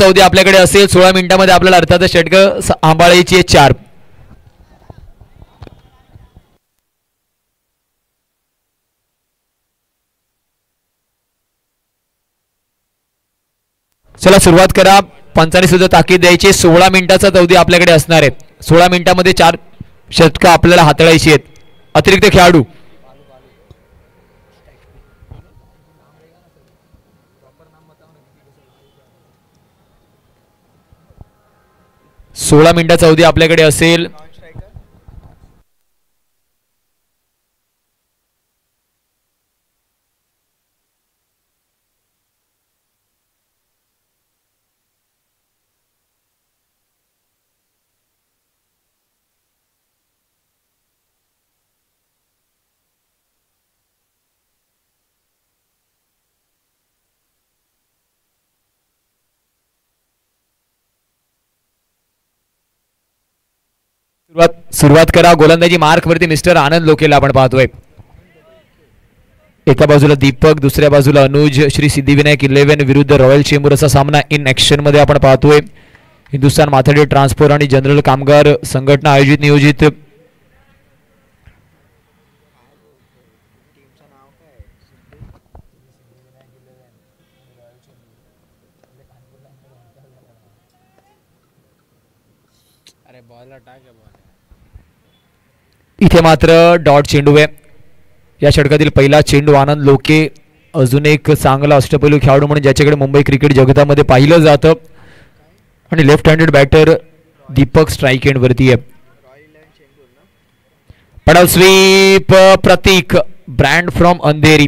अवधी आपल्याकडे असेल. 16 मिनिटांमध्ये आपल्याला अर्थातच षटकं सांभाळायची आहे 4. चला सुरुवात करा. पंचांनी सुद्धा ताकीद द्यायची. 16 मिनिटाचा अवधी आपल्याकडे असणार आहे. 16 मिनिटांमध्ये 4 षटकं आपल्याला हाताळायची आहेत. अतिरिक्त खेळाडू 16 मिनिटाचा अवधी आपल्याकडे असेल. सुरुवात करा. गोलंदाजी मार्क वरती मिस्टर आनंद लोकेला आपण पाहतोय. एका बाजूला दीपक, दुसऱ्या बाजूला अनुज. श्री सिद्धिविनायक 11 विरुद्ध रॉयल चेंबूर असा सामना इन ऍक्शन मध्ये आपण पाहतोय. हिंदुस्थान माथाडी ट्रान्सपोर्ट आणि जनरल कामगार संघटना आयोजित नियोजित इथे मात्र डॉट चेंडू आहे. या षटकातील पहिला चेंडू आनंद लोके अजून एक चांगला अष्टपैलू खेळाडू म्हणून ज्याच्याकडे मुंबई क्रिकेट जगतामध्ये पाहिलं जातं आणि left handed batter Deepak strike and वरती आहे. पडाव स्वीप प्रतीक ब्रँड फ्रॉम अंधेरी.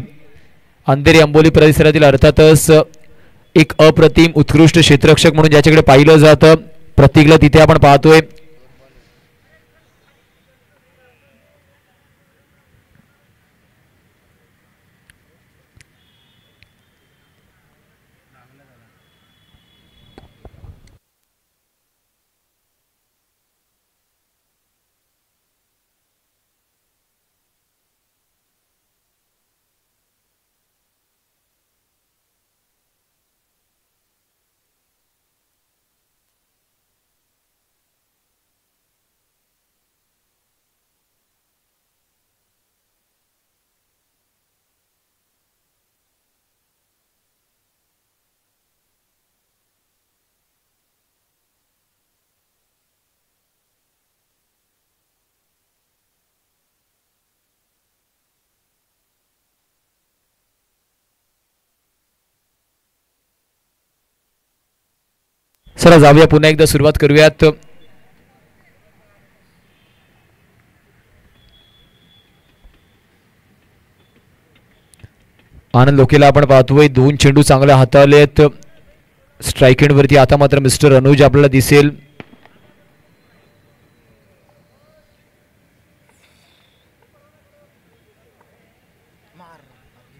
अंधेरी अंबोली परिसरातील अर्थातच एक अप्रतिम उत्कृष्ट क्षेत्ररक्षक म्हणून ज्याच्याकडे पाहिलं जातं प्रतीकला तिथे आपण पाहतोय. चला जाऊया पुन्हा एकदा सुरुवात करूयात. आनंद लोकेला आपण पाहतोय 2 चेंडू चांगले हाताळलेत स्ट्राईक एंड वरती. आता मात्र मिस्टर अनुज आपल्याला दिसेल.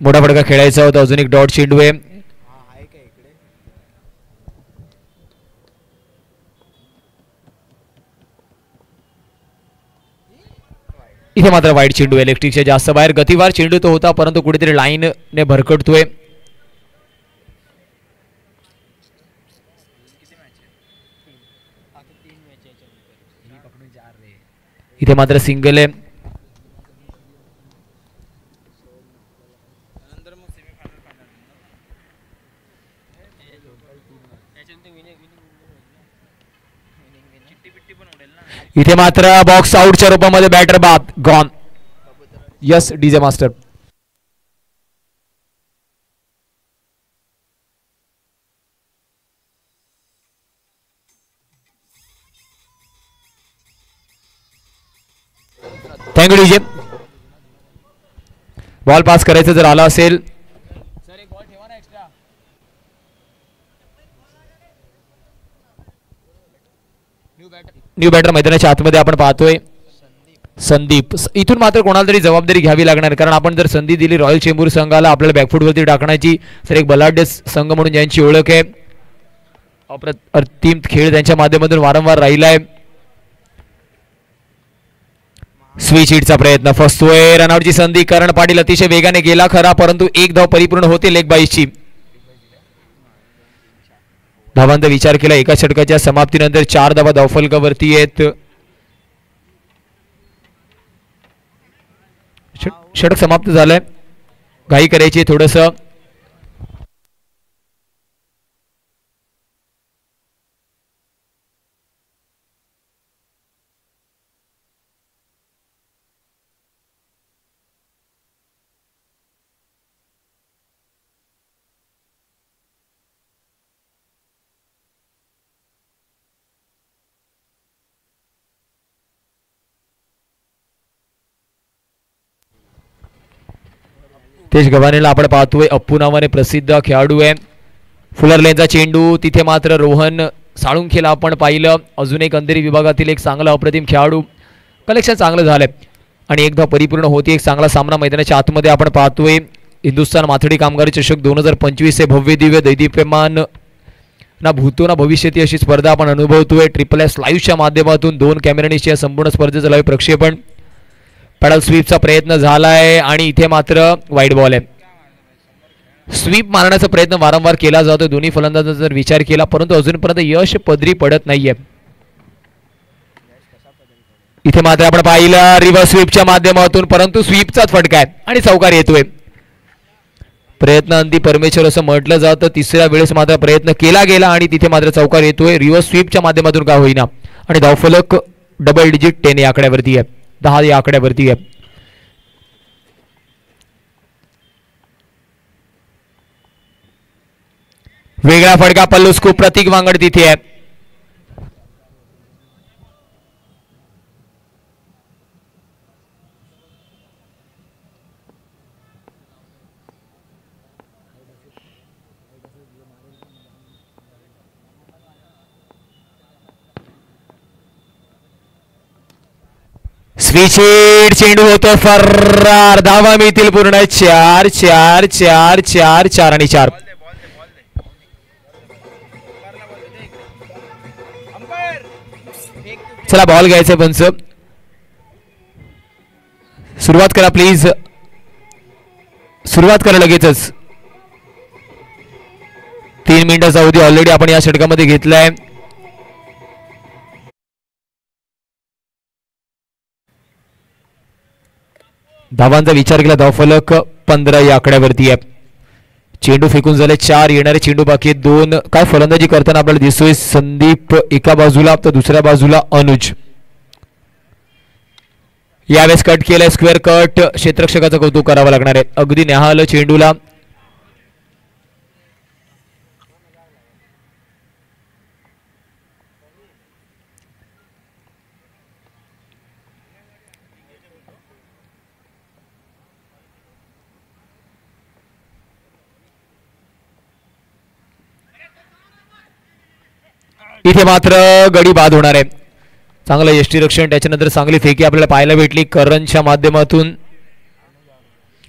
मोठा फटका खेळायचा होता. अजून एक डॉट चेंडू आहे. इथे मात्र वाईट चेंडू इलेक्ट्रिकच्या जास्त बाहेर. गतिवार चेंडू तो होता परंतु कुठेतरी लाईन ने भरकटतोय. इथे मात्र सिंगल आहे. इथे मात्र बॉक्स आउटच्या रूपामध्ये बॅटर बाद gone. Yes DJ master. Thank you DJ. Ball pass करायचं जर आला असेल न्यू बॅटर मैदानाच्या आतमध्ये आपण पाहतोय संदीप. इथून मात्र कोणाला तरी जबाबदारी घ्यावी लागणार कारण आपण जर संधी दिली रॉयल चेंबूर संघाला आपल्याला बॅकफूट वरती टाकण्याची तर एक बलाढ्य संघ म्हणून ज्यांची ओळख आहे अप्रतिम खेळ त्यांच्या माध्यमातून वारंवार राहिलाय. स्विच हिटचा प्रयत्न फसतोय. रनआउटची संधी. करण पाटील अतिशय वेगाने गेला खरा परंतु एक धाव परिपूर्ण होते लेग बाईसची. धावांचा विचार केला. एका षटकाच्या समाप्तीनंतर 4 धावा धावफलकावरती आहेत. षटक समाप्त झालंय. घाई करायची थोडस. तेज गव्हाणेला आपण पाहतोय. अप्पू नावाने प्रसिद्ध खेळाडू आहे. फुलर लेनचा चेंडू. तिथे मात्र रोहन साळुंखेला आपण पाहिलं. अजून एक अंधेरी विभागातील एक चांगला अप्रतिम खेळाडू. कलेक्शन चांगलं झालंय आणि एकदा परिपूर्ण होती. एक चांगला सामना मैदानाच्या आतमध्ये आपण पाहतोय. हिंदुस्थान माथडी कामगार चषक 2025 हे भव्य दिव्य दैदिप्यमान ना भूतो ना भविष्यती अशी स्पर्धा आपण अनुभवतोय. ट्रिपल S लाईव्हच्या माध्यमातून 2 कॅमेरानिशी या संपूर्ण स्पर्धेचं लाईव्ह प्रक्षेपण. पॅडल स्वीपचा प्रयत्न झालाय आणि इथे मात्र वाईड बॉल आहे. स्वीप मारण्याचा प्रयत्न वारंवार केला जातो दोन्ही फलंदाजांचा जर विचार केला, परंतु अजूनपर्यंत यश पदरी पडत नाहीये. इथे मात्र आपण पाहिलं रिव्हर्स स्वीपच्या माध्यमातून, परंतु स्वीपचाच फटका आहे आणि चौकार येतोय. प्रयत्न अंती परमेश्वर असं म्हटलं जातं. तिसऱ्या वेळेस मात्र प्रयत्न केला गेला आणि तिथे मात्र चौकार येतोय. रिव्हर्स स्वीपच्या माध्यमातून का होईना आणि धावफलक डबल डिजिट 10 या आकड्यावरती आहे, 10 या आकड्यावरती आहे. वेगळा फटका पल्लू स्कूप प्रतीक वांगड तिथे आहे. स्विचिड चेंडू होतो फरार. धावा मिळतील पूर्ण 4 4 4 4 4 आणि 4. चला बॉल घ्यायचं पंच. सुरुवात करा प्लीज, सुरुवात करा लगेचच. 3 मिनिटाचा अवधी ऑलरेडी आपण या षटकामध्ये घेतलाय. धावांचा विचार केला धावफलक 15 या आकड्यावरती आहे. चेंडू फेकून झाले 4, येणारे चेंडू बाकी 2. काय फलंदाजी करताना आपल्याला दिसतोय संदीप एका बाजूला तर दुसऱ्या बाजूला अनुज. यावेळेस कट केलाय स्क्वेअर कट. क्षेत्ररक्षकाचं कौतुक करावं लागणार आहे. अगदी न्याहाळलं चेंडूला. इथे मात्र गडी बाद होणार आहे. चांगलं यष्टीरक्षण, त्याच्यानंतर चांगली फेकी आपल्याला पाहायला भेटली करणच्या माध्यमातून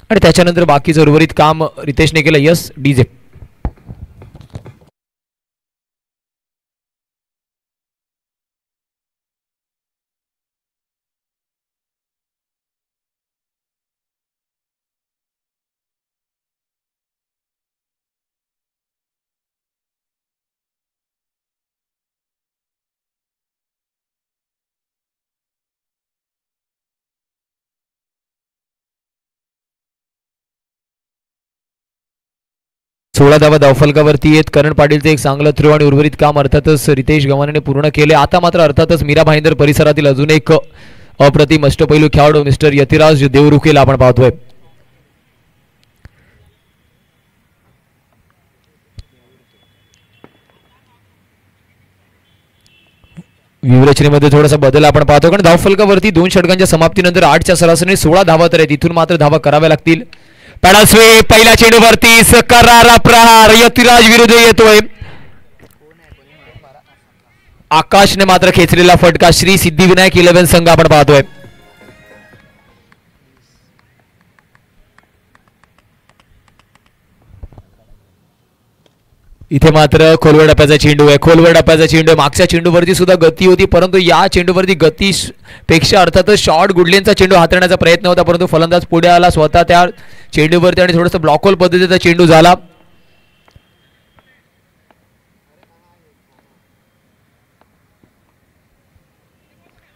आणि त्याच्यानंतर बाकीचं उर्वरित काम रितेशने केलं. Yes DJ. सोळा धावा धावफलकावरती आहेत. करण पाटीलचे एक चांगलं थ्रो आणि उर्वरित काम अर्थातच रितेश गव्हाणेने पूर्ण केले. आता मात्र अर्थातच मीरा भाईंदर परिसरातील अजून एक अप्रतिम अष्टपैलू खेळाडू मिस्टर यतिराज देवरुखेला आपण पाहतोय. व्यूहरचनेमध्ये थोडासा बदल आपण पाहतो, कारण धावफलकावरती 2 षटकांच्या समाप्तीनंतर 8च्या सरासरीने 16 धावा तर आहेत. इथून मात्र धावा कराव्या लागतील. पॅडल स्वीप पहिल्या चेंडूवरती करारा प्रहार. यतिराज विरुद्ध येतोय. आकाशने मात्र खेचलेला फटका. श्री सिद्धिविनायक 11 संघ आपण पाहतोय. इथे मात्र खोलवर डप्प्याचा चेंडू आहे. खोलवर डप्प्याचा चेंडू आहे. मागच्या चेंडूवरती सुद्धा गती होती, परंतु या चेंडूवरती गती पेक्षा अर्थातच शॉर्ट गुडलेनचा चेंडू हाताळण्याचा प्रयत्न होता, परंतु फलंदाज पुढे आला स्वतः त्या चेंडूवरती आणि थोडंसं ब्लॉक होल पद्धतीचा चेंडू झाला.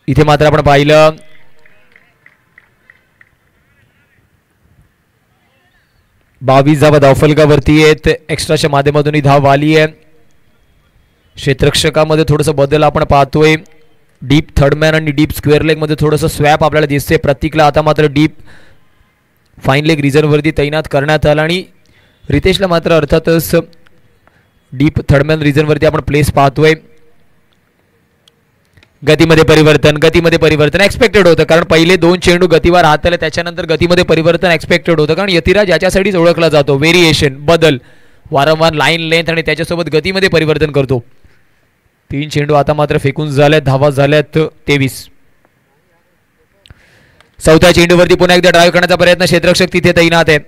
इथे मात्र आपण पाहिलं बावीस धावा धावफलकावरती आहेत. एक्स्ट्राच्या माध्यमातून ही धाव आली आहे. क्षेत्ररक्षकामध्ये थोडंसं बदल आपण पाहतोय. डीप थर्डमॅन आणि डीप स्क्वेअर लेग मध्ये थोडंसं स्वॅप आपल्याला दिसते. प्रतीकला आता मात्र डीप फाईन लेग रिझर्व्हवरती तैनात करण्यात आला आणि रितेशला मात्र अर्थातच डीप थर्डमॅन रिझर्व्हवरती आपण प्लेस पाहतोय. गतीमध्ये परिवर्तन एक्सपेक्टेड होतं, कारण पहिले 2 चेंडू गतीवर हात आले, त्याच्यानंतर गतीमध्ये परिवर्तन एक्सपेक्टेड होतं, कारण यतिराज याच्यासाठीच ओळखला जातो. व्हेरिएशन, बदल, वारंवार लाईन लेंथ आणि त्याच्यासोबत गतीमध्ये परिवर्तन करतो. 3 चेंडू आता मात्र फेकून झाल्यात. धावा झाल्यात 23. चौथ्या चेंडूवरती पुन्हा एकदा ड्राईव्ह करण्याचा प्रयत्न. क्षेत्ररक्षक तिथे तैनात आहे.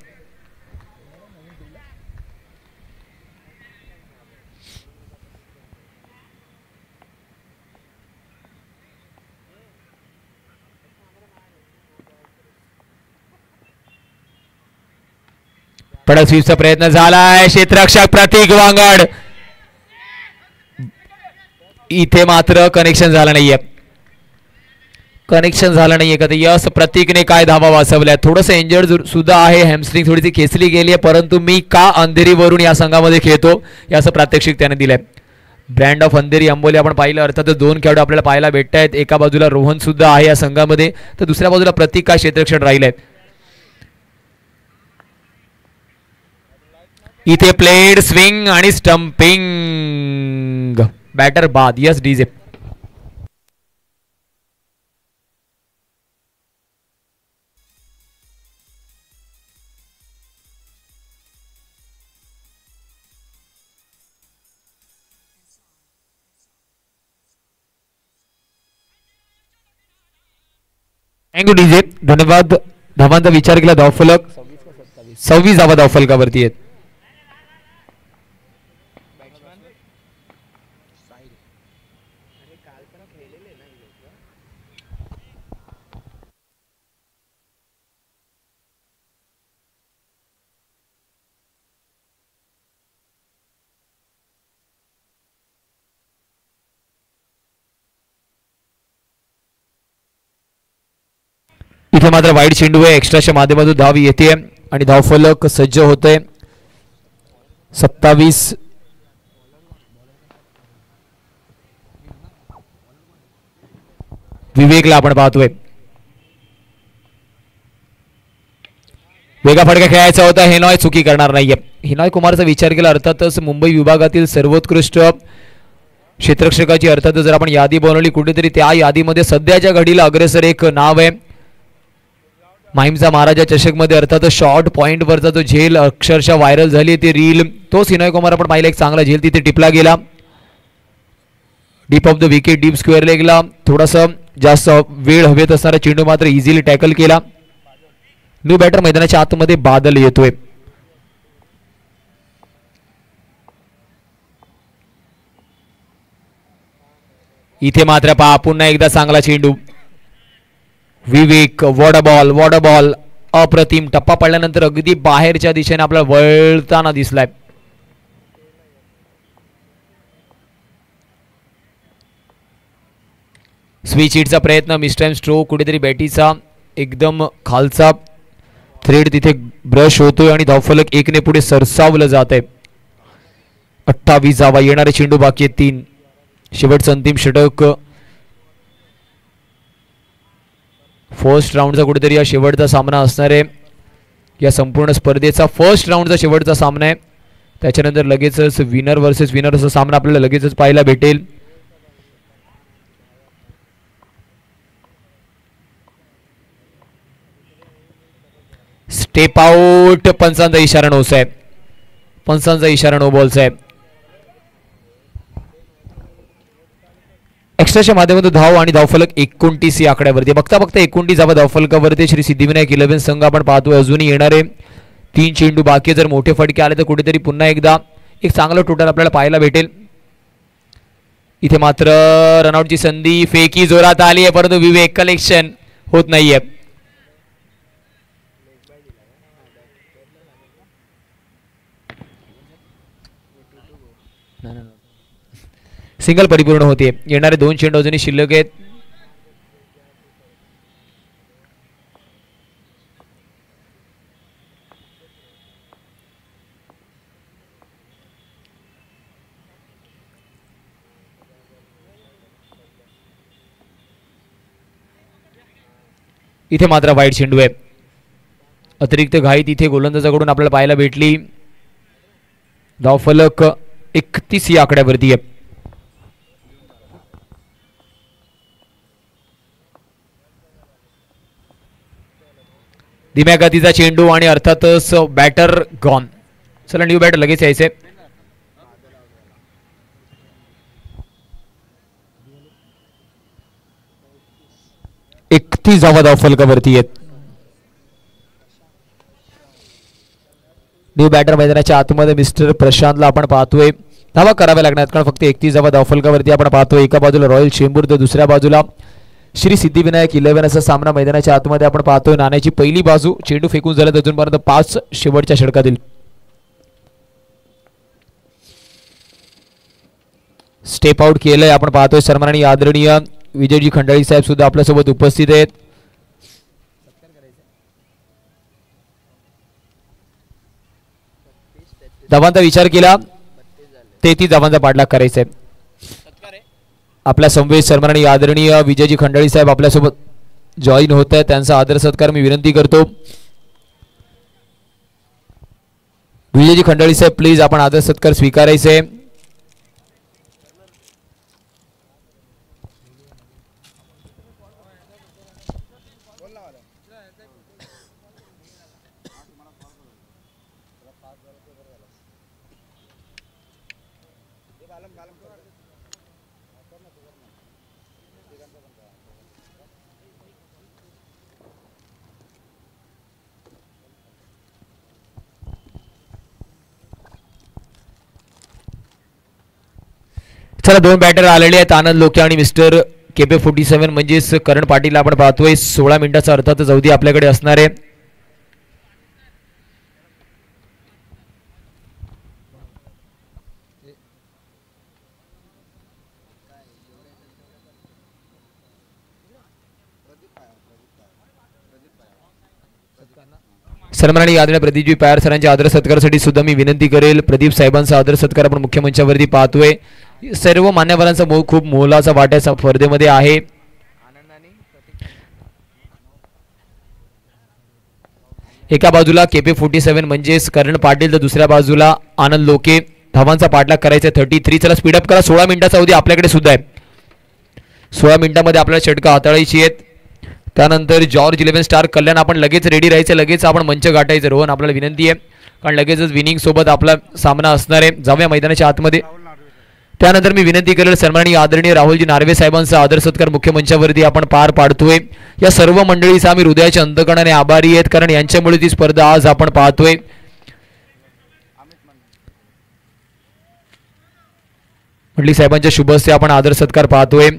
कडक स्वीपचा प्रयत्न झालाय. क्षेत्ररक्षक प्रतीक वांगड, इथे मात्र कनेक्शन झालं नाहीये का? यस, प्रतीकने काय धावा वाचवल्या. थोडंसं इंजर्ड सुद्धा आहे, हॅमस्ट्रिंग थोडीशी खेचली गेली आहे, परंतु मी का अंधेरीवरून या संघामध्ये खेळतो याचं प्रात्यक्षिक त्याने दिलंय. ब्रँड ऑफ अंधेरी अंबोली आपण पाहिलं. अर्थातच 2 खेळाडू आपल्याला पाहायला भेटत आहेत. एका बाजूला रोहन सुद्धा आहे या संघामध्ये, तर दुसऱ्या बाजूला प्रतीक काय क्षेत्ररक्षक राहिलंय. इथे प्लेड स्विंग आणि स्टंपिंग, बॅटर बाद. Yes DJ. थँक्यू डीजे, धन्यवाद. धावांचा विचार केला. धावफलक 26 धावा धावफलकावरती आहेत. इथे मात्र वाईड चेंडू आहे. एक्स्ट्राच्या माध्यमातून धाव येते आणि धावफलक सज्ज होतंय. 27. विवेकला आपण पाहतोय. वेगा फडका खेळायचा होता. हेनॉय चुकी करणार नाहीये. हेनॉय कुमारचा विचार केला अर्थातच मुंबई विभागातील सर्वोत्कृष्ट क्षेत्ररक्षकाची अर्थातच जर आपण यादी बनवली कुठेतरी त्या यादीमध्ये सध्याच्या घडीला अग्रेसर एक नाव आहे. माहीमचा महाराजा चषक मध्ये अर्थातच शॉर्ट पॉइंट वरचा जो झेल अक्षरशः व्हायरल झाली ती रील, तोच हिनॉय कुमार आपण पाहिला. एक चांगला झेल तिथे टिपला गेला. Deep of the wicket, deep square लेगला थोडासा जास्त वेळ हवेत असणारा चेंडू मात्र इझिली टॅकल केला. न्यू बॅटर मैदानाच्या आतमध्ये बादल येतोय. इथे मात्र पहा पुन्हा एकदा चांगला चेंडू. विवेक, वॉडबॉल अप्रतिम. टप्पा पडल्यानंतर अगदी बाहेरच्या दिशेने आपल्याला वळताना दिसलाय. स्विच हिटचा प्रयत्न. मिस्टाइम स्ट्रोक. कुठेतरी बॅटीचा एकदम खालचा थ्रेड तिथे ब्रश होतोय आणि धावफलक 1 ने पुढे सरसावलं जात आहे. 28 धावा. येणारे चेंडू बाकी आहेत 3. शेवटचं अंतिम षटक. फर्स्ट राऊंडचा कुठेतरी या शेवटचा सामना असणार आहे. या संपूर्ण स्पर्धेचा फर्स्ट राऊंडचा शेवटचा सामना आहे. त्याच्यानंतर लगेचच विनर वर्सेस विनर असा सामना आपल्याला लगेचच पाहायला भेटेल. Step out. पंचांचा इशारा नो साहेब. पंचांचा इशारा नो बॉल साहेब. एक्स्ट्राच्या माध्यमातून धाव आणि धावफलक 29 या आकड्यावरती. बघता 29 धावा धावफलकावरती श्री सिद्धिविनायक 11 संघ आपण पाहतोय. अजूनही येणारे 3 चेंडू बाकी. जर मोठे फटके आले तर कुठेतरी पुन्हा एकदा एक चांगलं टोटल आपल्याला पाहायला भेटेल. इथे मात्र रनआउटची संधी. फेकी जोरात आली आहे परंतु विवेक कलेक्शन होत नाहीये. सिंगल परिपूर्ण होते. येणारे 2 चेंडू अजूनही शिल्लक आहेत. इथे मात्र वाईट चेंडू आहे. अतिरिक्त घाई तिथे गोलंदाजाकडून आपल्याला पाहायला भेटली. धावफलक 31 या आकड्यावरती आहे. धीम्या गतीचा चेंडू आणि अर्थातच बॅटर गॉन. चला न्यू बॅटर लगेच यायचे. एकतीस धावा धावफलकावरती आहेत. न्यू बॅटर मैदानाच्या आतमध्ये मिस्टर प्रशांतला आपण पाहतोय. धावा कराव्या लागणार कारण फक्त 31 धावा धावफलकावरती आपण पाहतोय. एका बाजूला रॉयल चेंबूर तर दुसऱ्या बाजूला श्री सिद्धिविनायक 11 असा सामना मैदानाच्या आतमध्ये आपण पाहतोय. नाण्याची पहिली बाजू चेंडू फेकून झाला अजूनपर्यंत 5 शेवटच्या षटकातील. स्टेप आउट केलंय आपण पाहतोय. सन्माननीय आदरणीय विजयजी खंडाळी साहेब सुद्धा आपल्यासोबत उपस्थित आहेत. धावांचा विचार केला 33 धावांचा पाठलाग करायचा आहे. आपल्या संवेद सन्माननीय आदरणीय विजयजी खंडाळी साहेब आपल्यासोबत जॉईन होत आहे. त्यांचा आदर सत्कार मी विनंती करतो. विजयजी खंडाळी साहेब प्लीज आपण आदर सत्कार स्वीकारायचे. चला दोन बॅटर आलेले आहेत. आनंद लोके आणि मिस्टर केपे 47 म्हणजेच करण पाटील आपण पाहतोय. 16 मिनिटाचा अर्थातच अवधी आपल्याकडे असणार आहे. सन्माननीय आदरणीय प्रदीपजी पवार सरांच्या आदर सत्कारासाठी सुद्धा मी विनंती करेल. प्रदीप साहेबांचा आदर सत्कार आपण मुख्य मंचावरती पाहतोय. सर्व मान्यवरांचा खूप मोलाचा वाटा या स्पर्धेमध्ये आहे. एका बाजूला केपे 47 म्हणजेच करण पाटील तर दुसऱ्या बाजूला आनंद लोके. धावांचा पाठलाग करायचा 33. चला स्पीडअप करा. 16 मिनिटाचा अवधी आपल्याकडे सुद्धा आहे. 16 मिनिटांमध्ये आपल्याला षटकं हाताळायची आहेत. त्यानंतर जॉर्ज 11 स्टार कल्याण आपण लगेच रेडी राहायचं. लगेच आपण मंच गाठायचं. रोहन आपल्याला विनंती आहे कारण लगेचच विनिंग सोबत आपला सामना असणार आहे. जाऊया मैदानाच्या आतमध्ये. त्यानंतर मी विनंती करेल सन्माननीय आदरणीय राहुलजी नार्वे साहेबांचा आदर सत्कार मुख्य मंचावरती आपण पार पाडतोय. या सर्व मंडळीचा आम्ही हृदयाच्या अंतकणाने आभारी आहेत कारण यांच्यामुळे ती स्पर्धा आज आपण पाहतोय. मंडळी साहेबांच्या शुभ हस्ते आपण आदर सत्कार पाहतोय.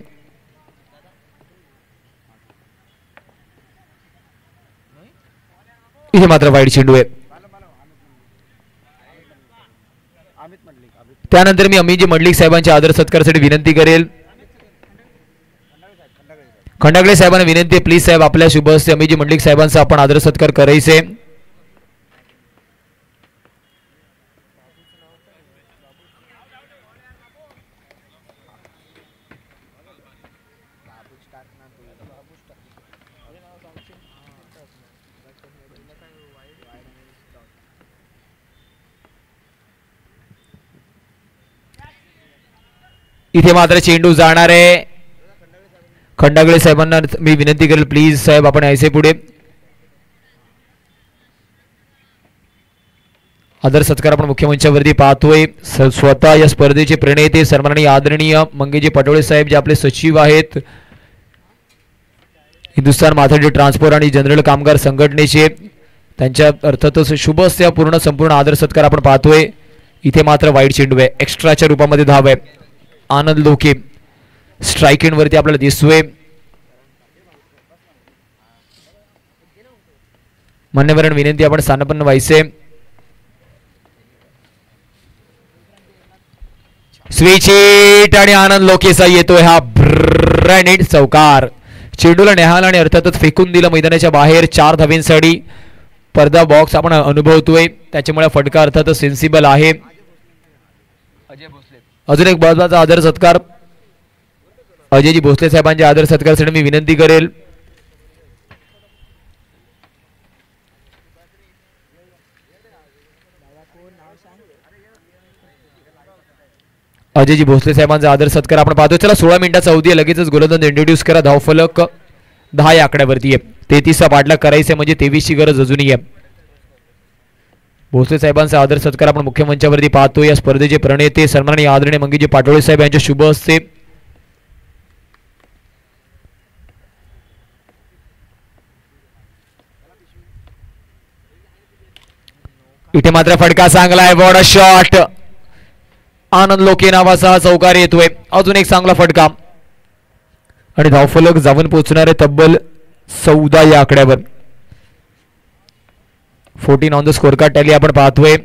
इथे मात्र वाईट चेंडू आहे. त्यानंतर मी अमितजी मंडलिक साहेबांच्या आदर सत्कारासाठी विनंती करेल. खंडागळे साहेबांना विनंती आहे प्लीज साहेब आपल्या शुभ हस्ते अमितजी मंडलिक साहेबांचा आपण आदर सत्कार करायचे. इथे मात्र चेंडू जाणार आहे. खंडागळे साहेबांना मी विनंती करेल प्लीज साहेब आपण यायचे पुढे. आदर सत्कार आपण मुख्य मंचावरती पाहतोय. स्वतः या स्पर्धेचे प्रणेते सन्माननीय आदरणीय मंगेजी पटोळे साहेब जे आपले सचिव आहेत हिंदुस्थान माथाडी ट्रान्सपोर्ट आणि जनरल कामगार संघटनेचे, त्यांच्या अर्थातच शुभ हस्ते पूर्ण संपूर्ण आदर सत्कार आपण पाहतोय. इथे मात्र वाईट चेंडू आहे. एक्स्ट्राच्या रूपामध्ये धाव आहे. आनंद लोके स्ट्राइक एंड वरती आपल्याला दिसतोय. मान्यवरांना विनंती आपण स्थानपन्न व्हायचे. स्विच हिट आणि आनंद लोकेचा येतोय हा ब्रँडेड चौकार. चेंडूला नेहाला आणि अर्थातच फेकून दिलं मैदानाच्या बाहेर. 4 धावेंसाठी पडदा बॉक्स आपण अनुभवतोय त्याच्यामुळे फटका अर्थातच सेन्सिबल आहे. अजून एक महत्वाचा आदर सत्कार अजयजी भोसले साहेबांच्या आदर सत्कारासाठी मी विनंती करेल. अजयजी भोसले साहेबांचा आदर सत्कार आपण पाहतो. चला 16 मिनिटाचा अवधी आहे, लगेचच गोलंदाज इंट्रोड्यूस करा. धावफलक 10 या आकड्यावरती आहे. 33चा पाठलाग करायचा म्हणजे 23ची गरज अजूनही आहे. भोसले साहेबांचा आदर सत्कार आपण मुख्य मंचावरती पाहतो. या स्पर्धेचे प्रणेते सन्माननीय आदरणीय मंगीजी पाटोळे साहेब यांच्या शुभ हस्ते इथे मात्र फटका चांगला आहे. Border shot. आनंद लोके नावाचा चौकार येतोय. अजून एक चांगला फटका आणि धावफलक जाऊन पोहोचणारे तब्बल 14 या आकड्यावर. 14 on the score card tally आपण पाहतोय.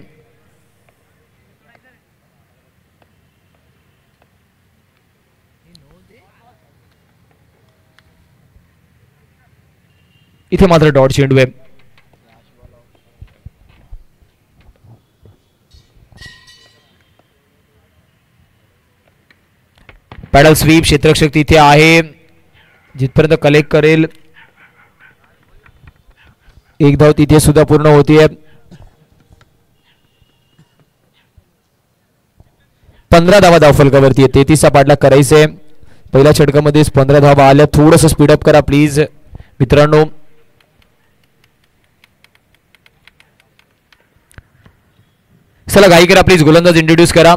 इथे मात्र डॉट चेंडू आहे. पॅडल स्वीप क्षेत्ररक्षक तिथे आहे. जिथपर्यंत कलेक्ट करेल एक धाव तिथे सुद्धा पूर्ण होतीये. 15 धावा धावफलकावरती आहे. 33चा पाठलाग करायचंय. पहिल्या षटकामध्येच 15 धावा आल्या. थोडंसं स्पीडअप करा प्लीज मित्रांनो. चला घाई करा प्लीज. गोलंदाज इंट्रोड्यूस करा.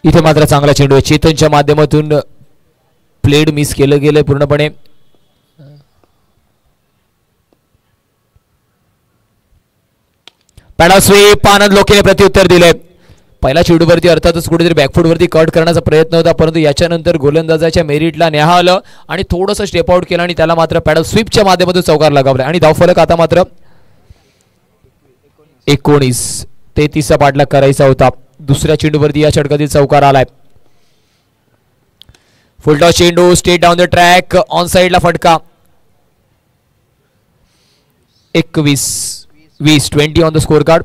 इथे मात्र चांगला चेंडू आहे. चेतनच्या माध्यमातून प्लेड मिस केलं गेलं पूर्णपणे. Paddle SVEEP. आनंद लोकेने प्रत्युत्तर दिले. पहिल्या चेंडूवरती अर्थातच कुठेतरी बॅकफूटवरती कट करण्याचा प्रयत्न होता, परंतु याच्यानंतर गोलंदाजाच्या मेरिटला न्याहा आलं आणि थोडंसं स्टेप आउट केलं आणि त्याला मात्र पॅडल स्वीपच्या माध्यमातून चौकार लगावला आणि धावफलक आता मात्र 19. 33चा पाठलाग करायचा होता. दुसऱ्या चेंडूवरती या षटकातील चौकार आलाय. फुलटॉस चेंडू straight down the track. On साइडला फटका. 20 ऑन द स्कोर कार्ड.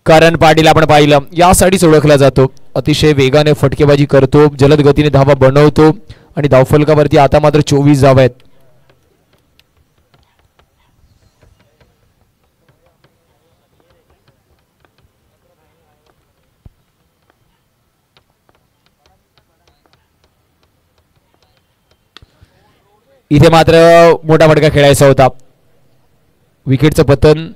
करण पाटील आपण पाहिलं यासाठीच ओळखला जातो. अतिशय वेगाने फटकेबाजी करतो, जलद गतीने धावा बनवतो आणि धावफलकावरती आता मात्र 24 धावा आहेत. इथे मात्र मोठा फटका खेळायचा होता. विकेटचं पतन.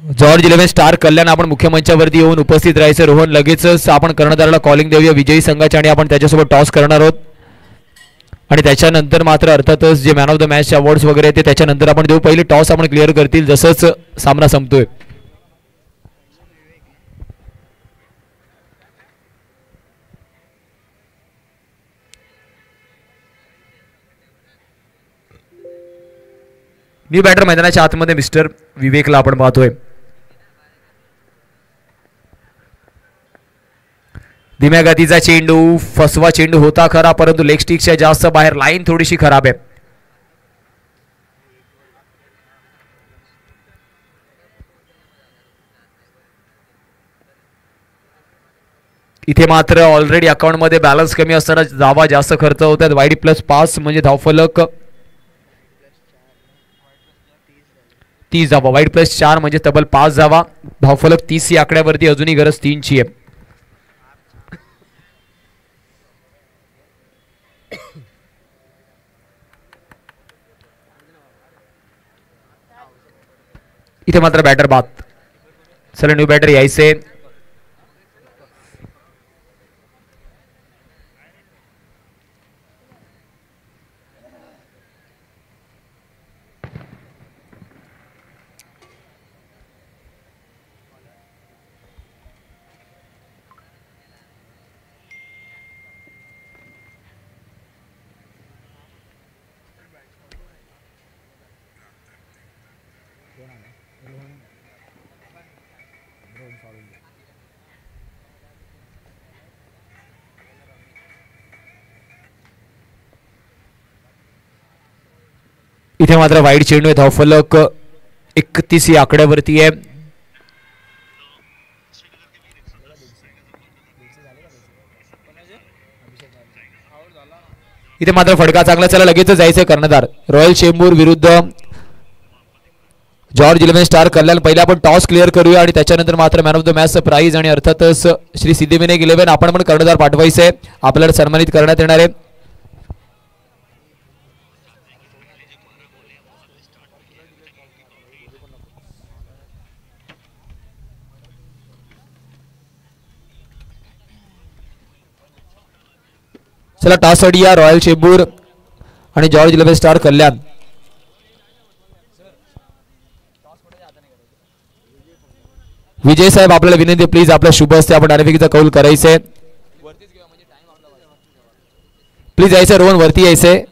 जॉर्ज 11 स्टार कल्याण आपण मुख्य मंचावरती येऊन उपस्थित राहायचं. रोहन लगेचच आपण कर्णधाराला कॉलिंग देऊया विजयी संघाच्या आणि आपण त्याच्यासोबत टॉस करणार आहोत आणि त्याच्यानंतर मात्र अर्थातच जे man of the match awards वगैरे ते त्याच्यानंतर आपण देऊ. पहिले टॉस आपण क्लिअर करतील जसंच सामना संपतोय. न्यू बॅटर मैदानाच्या आतमध्ये मिस्टर विवेकला आपण पाहतोय. धीम्या गतीचा चेंडू. फसवा चेंडू होता खरा, परंतु लेग स्टिकच्या जास्त बाहेर. लाईन थोडीशी खराब आहे. इथे मात्र ऑलरेडी अकाउंटमध्ये बॅलन्स कमी असताना धावा जास्त खर्च होतात. वाईड +5 म्हणजे धावफलक 30 धावा. वाईड +4 म्हणजे तब्बल 5 धावा. धावफलक 30 या आकड्यावरती अजूनही गरज 3ची आहे. इथे मात्र बॅटर बाद. चला न्यू बॅटर यायचे. इथे मात्र वाईड चेंडू आहे. धावफलक 31 या आकड्यावरती आहे. इथे मात्र फटका चांगला. चला लगेच जायचं कर्णधार. रॉयल चेंबूर विरुद्ध जॉर्ज 11 स्टार कल्याण. पहिला आपण टॉस क्लिअर करूया आणि त्याच्यानंतर मात्र man of the match prize आणि अर्थातच श्री सिद्धिविनायक 11 आपण पण कर्णधार पाठवायचे आहे. आपल्याला सन्मानित करण्यात येणार आहे. चला टॉस अडिया रॉयल चेंबूर आणि जॉर्ज 11 स्टार कल्याण. विजय साहेब आपल्याला विनंती प्लीज आपल्या शुभ हस्ते आपण नाणेफेकीचा कौल करायचंय. प्लीज यायचं रोहन वरती यायचंय.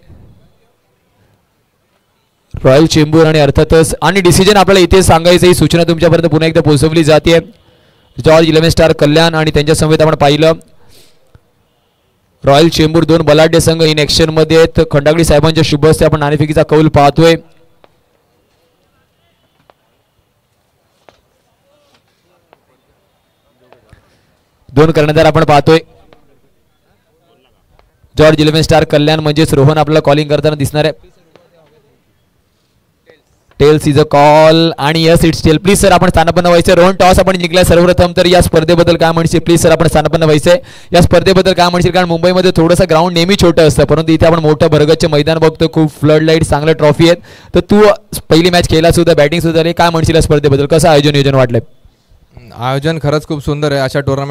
रॉयल चेंबूर आणि अर्थातच आणि डिसिजन आपल्याला इथे सांगायचं. ही सूचना तुमच्यापर्यंत पुन्हा एकदा पोहोचवली जाते. जॉर्ज 11 स्टार कल्याण आणि त्यांच्या समवेत आपण पाहिलं रॉयल चेंबूर दोन बलाढ्य संघ इन ऍक्शन मध्ये आहेत. खंडागडी साहेबांच्या शुभ हस्ते आपण नाणेफेकीचा कौल पाहतोय. दोन कर्णधार आपण पाहतोय. जॉर्ज 11 स्टार कल्याण म्हणजेच रोहन आपल्याला कॉलिंग करताना दिसणार आहे. टेल्स इज अ कॉल आणि yes it's tail. Please sir आपण स्थानापन्न व्हायचे. रोहन टॉस आपण जिंकलाय सर्वप्रथम. तर या स्पर्धेबद्दल काय म्हणशील प्लीज सर आपण स्थानापन्न व्हायचे. या स्पर्धेबद्दल काय म्हणशील. कारण मुंबईमध्ये थोडंसं ग्राउंड नेहमी छोटं असतं परंतु इथे आपण मोठं भरगच्च मैदान बघतो. खूप फ्लड लाईट चांगलं ट्रॉफी आहेत. तर तू पहिली मॅच खेळला सुद्धा बॅटिंग सुद्धा काय म्हणशील या स्पर्धेबद्दल. कसं आयोजन वाटलंय. आयोजन खरंच खूप सुंदर आहे. अशा टुर्नामेंट